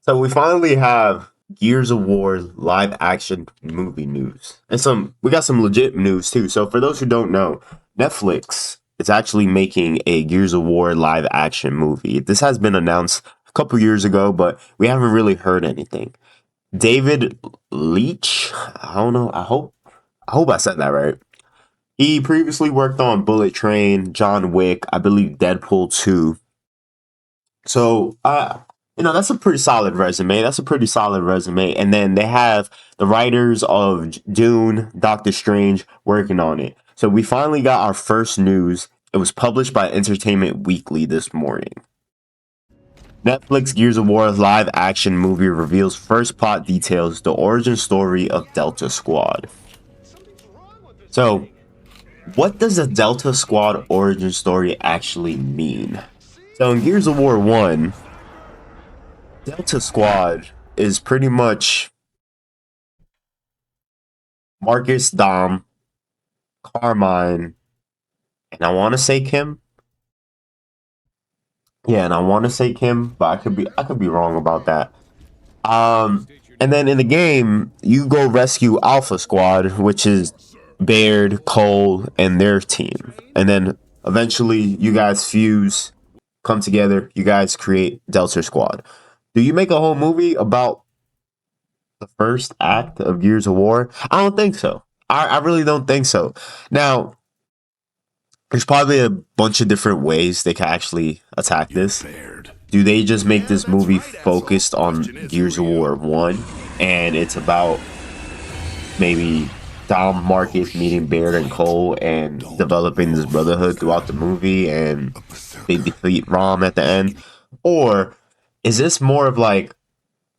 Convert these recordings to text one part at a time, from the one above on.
So we finally have Gears of War live action movie news. And we got some legit news too. So for those who don't know, Netflix is actually making a Gears of War live action movie. This has been announced a couple years ago, but we haven't really heard anything. David Leitch, I don't know. I hope I said that right. He previously worked on Bullet Train, John Wick, I believe Deadpool 2. So, that's a pretty solid resume. That's a pretty solid resume. And then they have the writers of Dune, Doctor Strange working on it. So we finally got our first news. It was published by Entertainment Weekly this morning. Netflix Gears of War live action movie reveals first plot details, the origin story of Delta Squad. So, what does the Delta Squad origin story actually mean? So in Gears of War 1, Delta Squad is pretty much Marcus, Dom, Carmine, and I want to say Kim. Yeah, and I want to say Kim, but I could be wrong about that. And then in the game, you go rescue Alpha Squad, which is Baird, Cole, and their team. And then eventually you guys fuse, come together, you guys create Delta Squad. Do you make a whole movie about the first act of Gears of War? I don't think so. I really don't think so. Now, there's probably a bunch of different ways they can actually attack this. Do they just make this movie focused on Gears of War 1 and it's about maybe Dom Marcus meeting Baird and Cole and developing this brotherhood throughout the movie and they defeat Rom at the end? Or is this more of like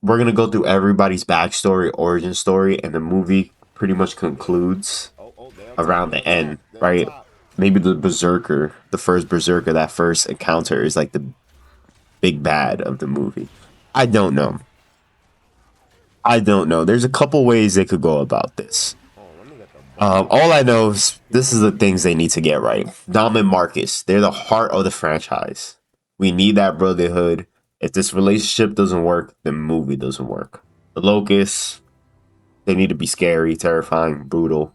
we're gonna go through everybody's backstory, origin story, and the movie pretty much concludes around the end, right? Maybe the Berserker, the first Berserker, that first encounter is like the big bad of the movie. I don't know. I don't know. There's a couple ways they could go about this. All I know is this is the things they need to get right. Dom and Marcus, they're the heart of the franchise. We need that brotherhood. If this relationship doesn't work, the movie doesn't work. The Locust, they need to be scary, terrifying, brutal.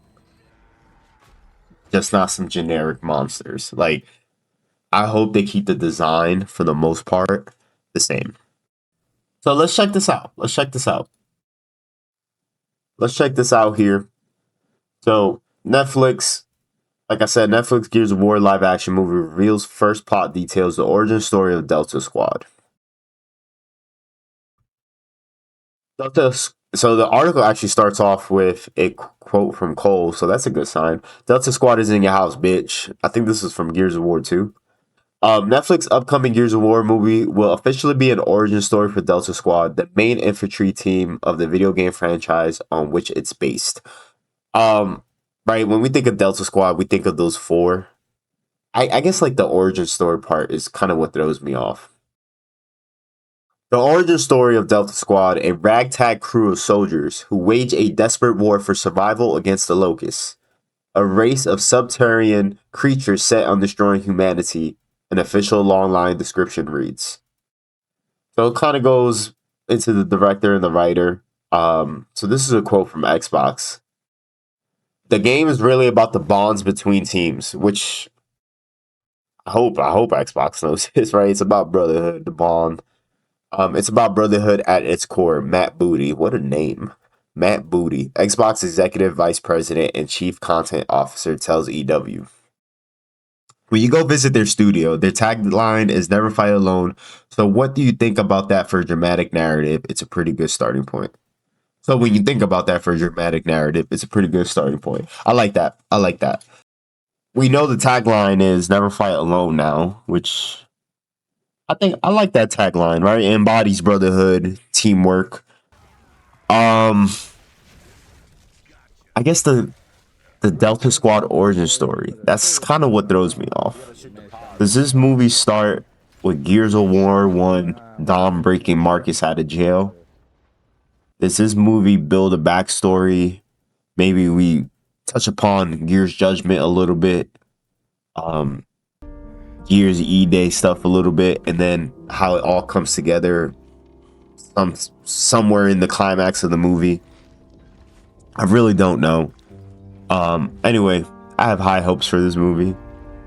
Just not some generic monsters. Like, I hope they keep the design, for the most part, the same. So let's check this out. Let's check this out. Let's check this out here. So, Netflix, like I said, Netflix Gears of War live action movie reveals first plot details, the origin story of Delta Squad. So the article actually starts off with a quote from Cole, so that's a good sign. Delta Squad is in your house, bitch. I think this is from Gears of War 2. Netflix upcoming Gears of War movie will officially be an origin story for Delta Squad, the main infantry team of the video game franchise on which it's based. Right, when we think of Delta Squad, we think of those four. I guess like the origin story part is kind of what throws me off. The origin story of Delta Squad, a ragtag crew of soldiers who wage a desperate war for survival against the Locust, a race of subterranean creatures set on destroying humanity, an official long-line description reads. So it kind of goes into the director and the writer. So this is a quote from Xbox. The game is really about the bonds between teams, which I hope Xbox knows this, right? It's about brotherhood, the bond. It's about brotherhood at its core. Matt Booty, what a name. Matt Booty, Xbox Executive Vice President and Chief Content Officer, tells EW. When you go visit their studio, their tagline is never fight alone. So what do you think about that for a dramatic narrative? It's a pretty good starting point. So when you think about that for a dramatic narrative, it's a pretty good starting point. I like that. I like that. We know the tagline is never fight alone now, which I think I like that tagline, right? It embodies brotherhood, teamwork. I guess the Delta Squad origin story. That's kind of what throws me off. Does this movie start with Gears of War 1, Dom breaking Marcus out of jail? Does this movie build a backstory? Maybe we touch upon Gears Judgment a little bit. Gears E-Day stuff a little bit, and then how it all comes together somewhere in the climax of the movie. I really don't know. Anyway, I have high hopes for this movie.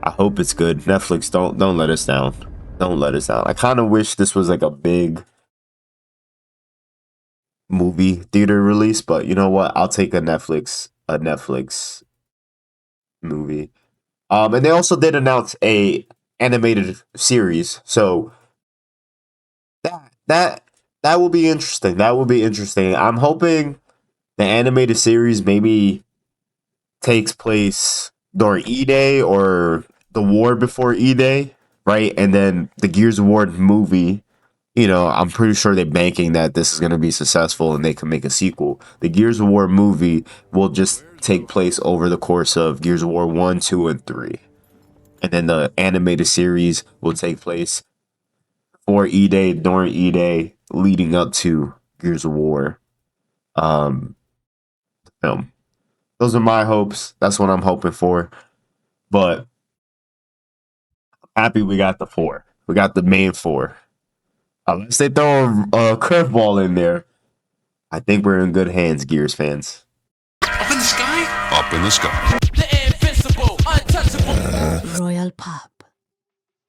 I hope it's good. Netflix, don't let us down. Don't let us down. I kind of wish this was like a big movie theater release, but you know what? I'll take a Netflix movie. And they also did announce a animated series, so that that that will be interesting. That will be interesting. I'm hoping the animated series maybe takes place during E Day or the war before E Day, right? And then the Gears of War movie, I'm pretty sure they're banking that this is going to be successful and they can make a sequel. The Gears of War movie will just take place over the course of Gears of War 1, 2, and 3. And then the animated series will take place for E Day, during E Day, leading up to Gears of War um, film. Those are my hopes. That's what I'm hoping for. But happy we got the four. We got the main four. Unless they throw a curveball in there, I think we're in good hands, Gears fans. Up in the sky? Up in the sky. The invincible, untouchable. R0yal Pop.